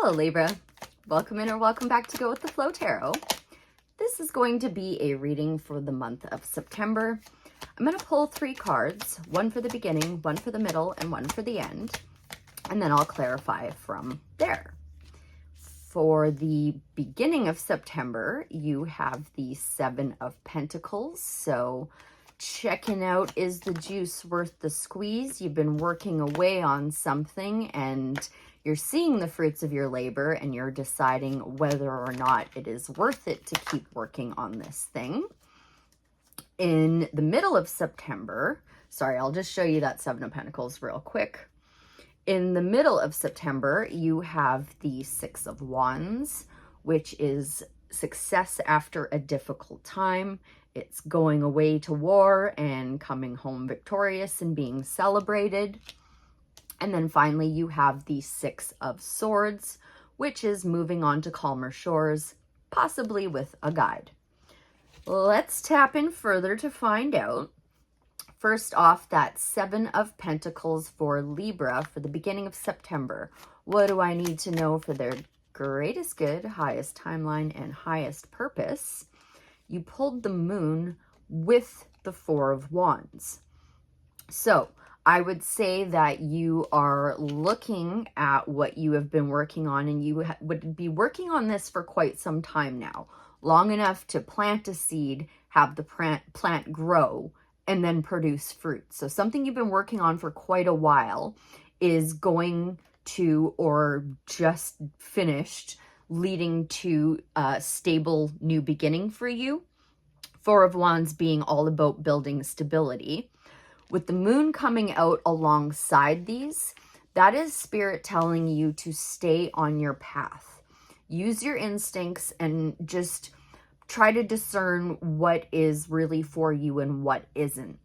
Hello Libra, welcome in or welcome back to Go With The Flow Tarot. This is going to be a reading for the month of September. I'm going to pull 3 cards, one for the beginning, one for the middle, and one for the end, and then I'll clarify from there. For the beginning of September, you have the 7 of Pentacles, so checking out, is the juice worth the squeeze? You've been working away on something and you're seeing the fruits of your labor and you're deciding whether or not it is worth it to keep working on this thing. In the middle of September, sorry, I'll just show you that 7 of Pentacles real quick. In the middle of September, you have the 6 of Wands, which is success after a difficult time. It's going away to war and coming home victorious and being celebrated. And then finally, you have the 6 of Swords, which is moving on to calmer shores, possibly with a guide. Let's tap in further to find out. First off, that 7 of Pentacles for Libra for the beginning of September. What do I need to know for their greatest good, highest timeline, and highest purpose? You pulled the Moon with the 4 of Wands. So I would say that you are looking at what you have been working on, and you would be working on this for quite some time now, long enough to plant a seed, have the plant grow, and then produce fruit. So something you've been working on for quite a while is going to, or just finished, leading to a stable new beginning for you. 4 of Wands being all about building stability. With the Moon coming out alongside these, that is Spirit telling you to stay on your path. Use your instincts and just try to discern what is really for you and what isn't.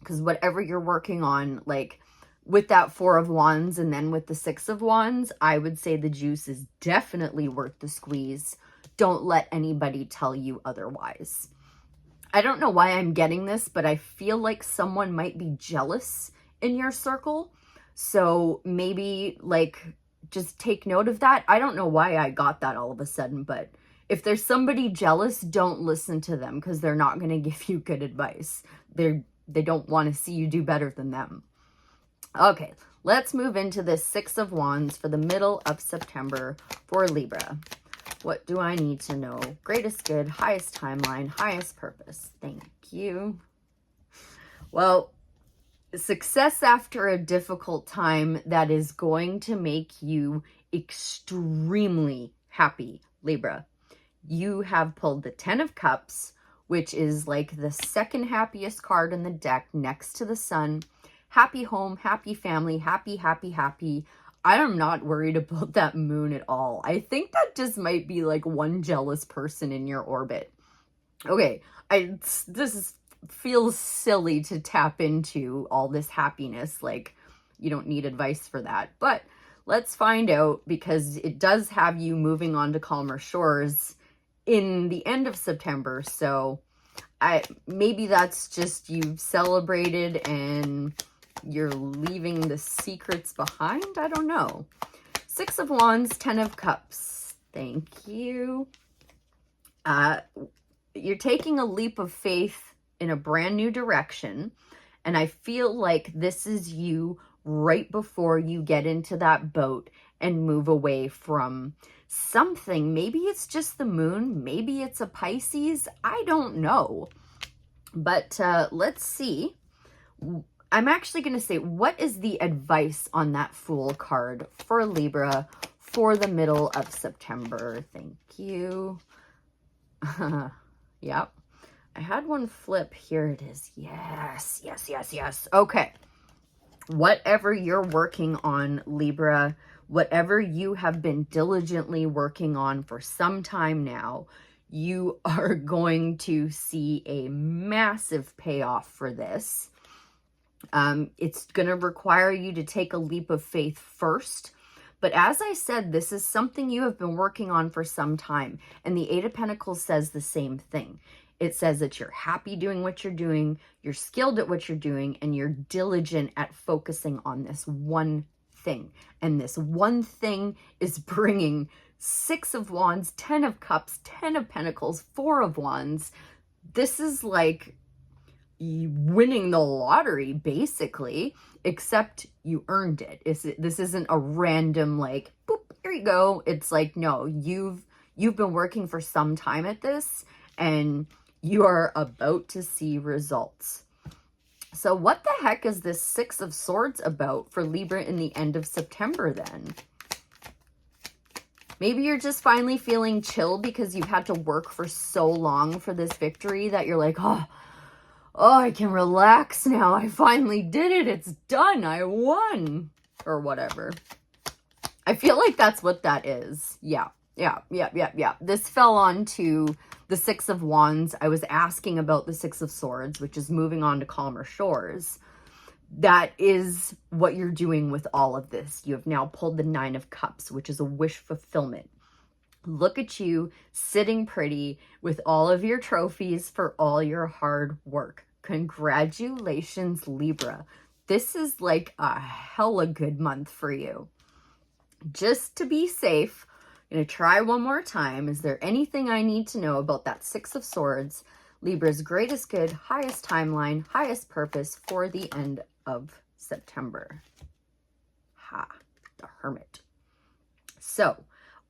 Because whatever you're working on, like with that 4 of Wands and then with the 6 of Wands, I would say the juice is definitely worth the squeeze. Don't let anybody tell you otherwise. I don't know why I'm getting this, but I feel like someone might be jealous in your circle. So maybe like just take note of that. I don't know why I got that all of a sudden, but if there's somebody jealous, don't listen to them because they're not going to give you good advice. They don't want to see you do better than them. Okay, let's move into this 6 of Wands for the middle of September for Libra. What do I need to know? Greatest good, highest timeline, highest purpose. Thank you. Well, success after a difficult time that is going to make you extremely happy, Libra. You have pulled the 10 of Cups, which is like the second happiest card in the deck next to the Sun. Happy home, happy family, happy, happy, happy. I am not worried about that Moon at all. I think that just might be like one jealous person in your orbit. Okay, feels silly to tap into all this happiness. Like, you don't need advice for that. But let's find out, because it does have you moving on to calmer shores in the end of September. So maybe that's just you've celebrated and you're leaving the secrets behind. I don't know. 6 of Wands, 10 of Cups. Thank you. You're taking a leap of faith in a brand new direction. And I feel like this is you right before you get into that boat and move away from something. Maybe it's just the Moon. Maybe it's a Pisces. I don't know. But let's see. I'm actually going to say, what is the advice on that Fool card for Libra for the middle of September? Thank you. Yep. I had one flip. Here it is. Yes, yes, yes, yes. Okay. Whatever you're working on, Libra, whatever you have been diligently working on for some time now, you are going to see a massive payoff for this. It's going to require you to take a leap of faith first. But as I said, this is something you have been working on for some time. And the 8 of Pentacles says the same thing. It says that you're happy doing what you're doing, you're skilled at what you're doing, and you're diligent at focusing on this one thing. And this one thing is bringing 6 of Wands, 10 of Cups, 10 of Pentacles, 4 of Wands. This is like winning the lottery, basically, except you earned it. This isn't a random, like, boop, here you go. It's like, no, you've been working for some time at this, and you are about to see results. So what the heck is this 6 of Swords about for Libra in the end of September then? Maybe you're just finally feeling chill because you've had to work for so long for this victory that you're like, oh, I can relax now. I finally did it. It's done. I won. Or whatever. I feel like that's what that is. Yeah. This fell onto the 6 of Wands. I was asking about the 6 of Swords, which is moving on to calmer shores. That is what you're doing with all of this. You have now pulled the 9 of Cups, which is a wish fulfillment. Look at you sitting pretty with all of your trophies for all your hard work. Congratulations, Libra. This is like a hella good month for you. Just to be safe, I'm going to try one more time. Is there anything I need to know about that 6 of Swords, Libra's greatest good, highest timeline, highest purpose for the end of September? The Hermit. So,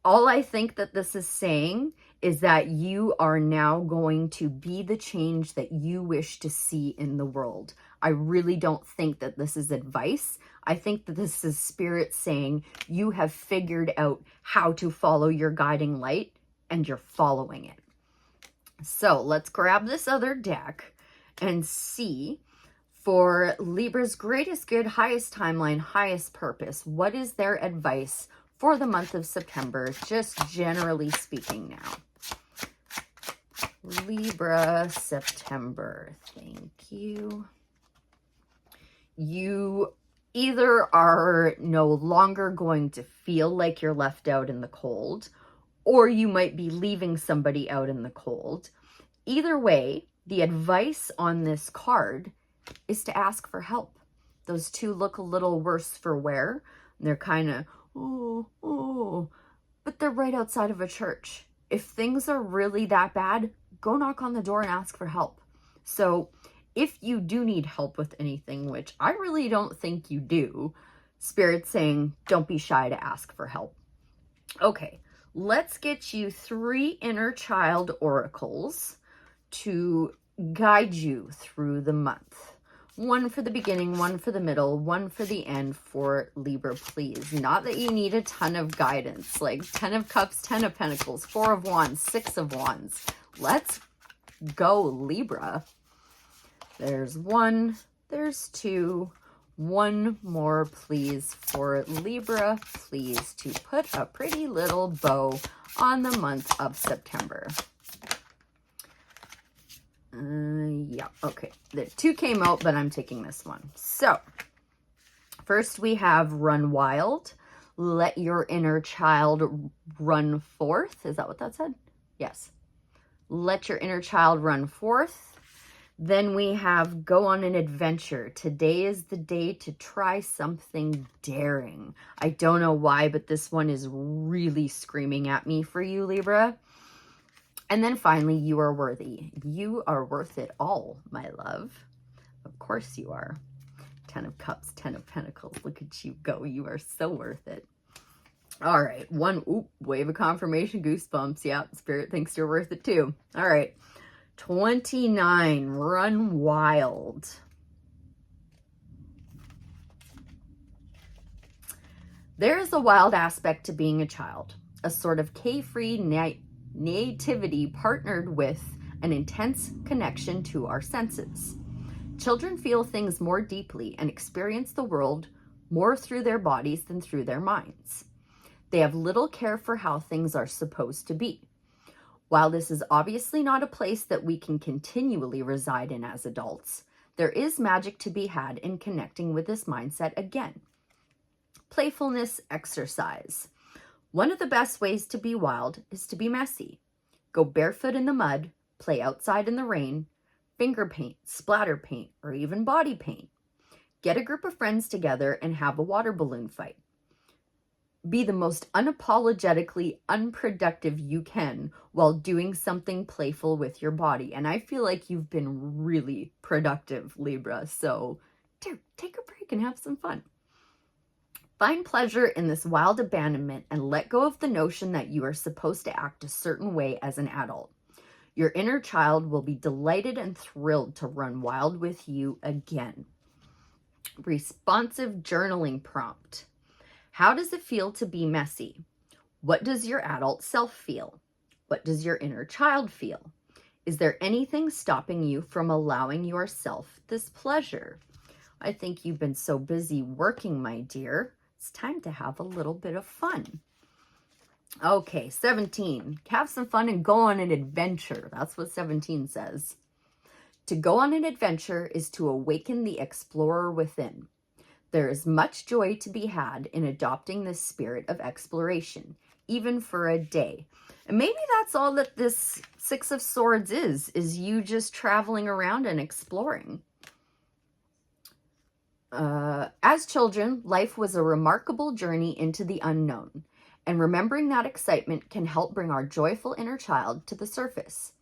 all I think that this is saying is that you are now going to be the change that you wish to see in the world. I really don't think that this is advice. I think that this is Spirit saying you have figured out how to follow your guiding light and you're following it. So let's grab this other deck and see for Libra's greatest good, highest timeline, highest purpose. What is their advice for the month of September, just generally speaking now? Libra, September. Thank you. You either are no longer going to feel like you're left out in the cold, or you might be leaving somebody out in the cold. Either way, the advice on this card is to ask for help. Those two look a little worse for wear. They're kind of, but they're right outside of a church. If things are really that bad, go knock on the door and ask for help. So if you do need help with anything, which I really don't think you do, Spirit's saying don't be shy to ask for help. Okay, let's get you 3 inner child oracles to guide you through the month. 1 for the beginning, 1 for the middle, 1 for the end for Libra, please. Not that you need a ton of guidance, like 10 of Cups, 10 of Pentacles, 4 of Wands, 6 of Wands. Let's go, Libra. There's 1, there's 2, 1 more, please, for Libra, please, to put a pretty little bow on the month of September. Yeah, okay. The 2 came out, but I'm taking this one. So, first we have Run Wild. Let your inner child run forth. Is that what that said? Yes. Let your inner child run forth. Then we have Go on an Adventure. Today is the day to try something daring. I don't know why, but this one is really screaming at me for you, Libra. And then finally, You Are Worthy. You are worth it all, my love. Of course you are. 10 of Cups, 10 of Pentacles. Look at you go. You are so worth it. All right. 1, wave of confirmation, goosebumps. Yeah, Spirit thinks you're worth it too. All right. 29, Run Wild. There's a wild aspect to being a child, a sort of carefree nativity partnered with an intense connection to our senses. Children feel things more deeply and experience the world more through their bodies than through their minds. They have little care for how things are supposed to be. While this is obviously not a place that we can continually reside in as adults, there is magic to be had in connecting with this mindset again. Playfulness exercise. One of the best ways to be wild is to be messy. Go barefoot in the mud, play outside in the rain, finger paint, splatter paint, or even body paint. Get a group of friends together and have a water balloon fight. Be the most unapologetically unproductive you can while doing something playful with your body. And I feel like you've been really productive, Libra. So take a break and have some fun. Find pleasure in this wild abandonment and let go of the notion that you are supposed to act a certain way as an adult. Your inner child will be delighted and thrilled to run wild with you again. Responsive journaling prompt. How does it feel to be messy? What does your adult self feel? What does your inner child feel? Is there anything stopping you from allowing yourself this pleasure? I think you've been so busy working, my dear. It's time to have a little bit of fun. Okay, 17. Have some fun and go on an adventure. That's what 17 says. To go on an adventure is to awaken the explorer within. There is much joy to be had in adopting this spirit of exploration, even for a day. And maybe that's all that this Six of Swords is you just traveling around and exploring. As children, life was a remarkable journey into the unknown, and remembering that excitement can help bring our joyful inner child to the surface.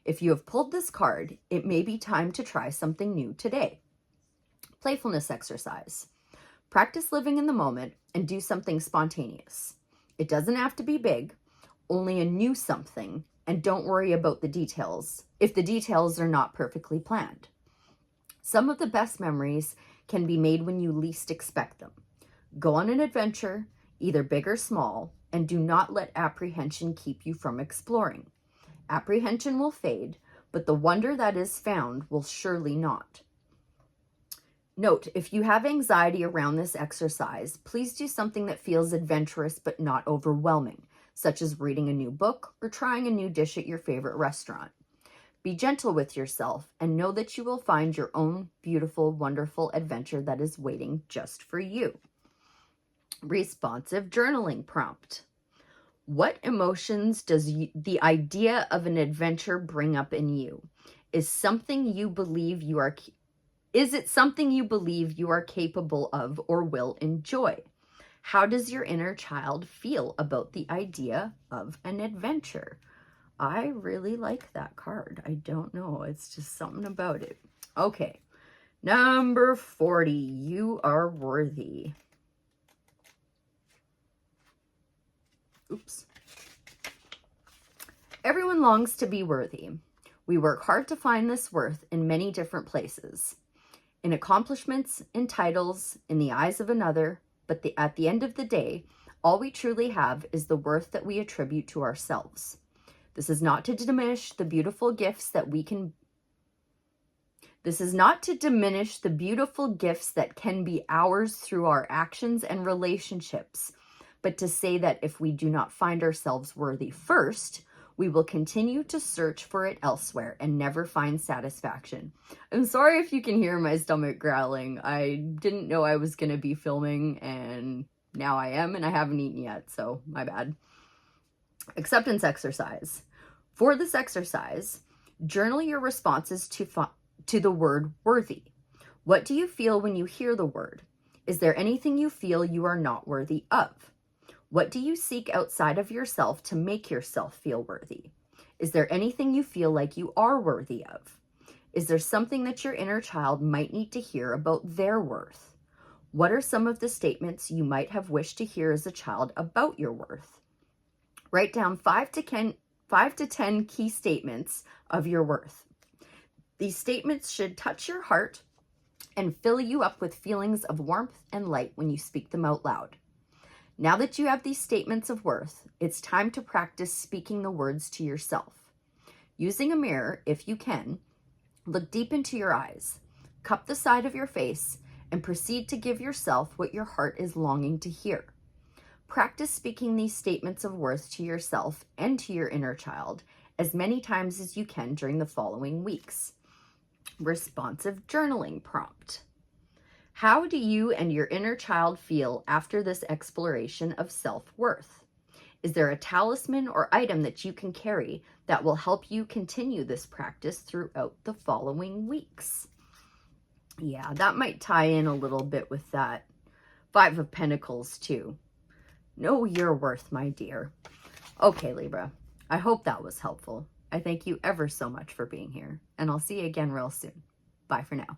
If you have pulled this card, it may be time to try something new today. Playfulness exercise. Practice living in the moment and do something spontaneous. It doesn't have to be big, only a new something, and don't worry about the details if the details are not perfectly planned. Some of the best memories can be made when you least expect them. Go on an adventure, either big or small, and do not let apprehension keep you from exploring. Apprehension will fade, but the wonder that is found will surely not. Note, if you have anxiety around this exercise, please do something that feels adventurous but not overwhelming, such as reading a new book or trying a new dish at your favorite restaurant. Be gentle with yourself and know that you will find your own beautiful, wonderful adventure that is waiting just for you. Responsive journaling prompt. What emotions does the idea of an adventure bring up in you? Is it something you believe you are capable of or will enjoy? How does your inner child feel about the idea of an adventure? I really like that card. I don't know. It's just something about it. Okay. Number 40. You are worthy. Oops. Everyone longs to be worthy. We work hard to find this worth in many different places. In accomplishments, in titles, in the eyes of another, but at the end of the day, all we truly have is the worth that we attribute to ourselves. This is not to diminish the beautiful gifts that can be ours through our actions and relationships, but to say that if we do not find ourselves worthy first, we will continue to search for it elsewhere and never find satisfaction. I'm sorry if you can hear my stomach growling. I didn't know I was going to be filming, and now I am, and I haven't eaten yet, so my bad. Acceptance exercise. For this exercise, journal your responses to the word worthy. What do you feel when you hear the word? Is there anything you feel you are not worthy of? What do you seek outside of yourself to make yourself feel worthy? Is there anything you feel like you are worthy of? Is there something that your inner child might need to hear about their worth? What are some of the statements you might have wished to hear as a child about your worth? Write down 5 to 10 key statements of your worth. These statements should touch your heart and fill you up with feelings of warmth and light when you speak them out loud. Now that you have these statements of worth, it's time to practice speaking the words to yourself. Using a mirror, if you can, look deep into your eyes, cup the side of your face, and proceed to give yourself what your heart is longing to hear. Practice speaking these statements of worth to yourself and to your inner child as many times as you can during the following weeks. Responsive journaling prompt. How do you and your inner child feel after this exploration of self-worth? Is there a talisman or item that you can carry that will help you continue this practice throughout the following weeks? Yeah, that might tie in a little bit with that 5 of Pentacles too. Know your worth, my dear. Okay, Libra, I hope that was helpful. I thank you ever so much for being here, and I'll see you again real soon. Bye for now.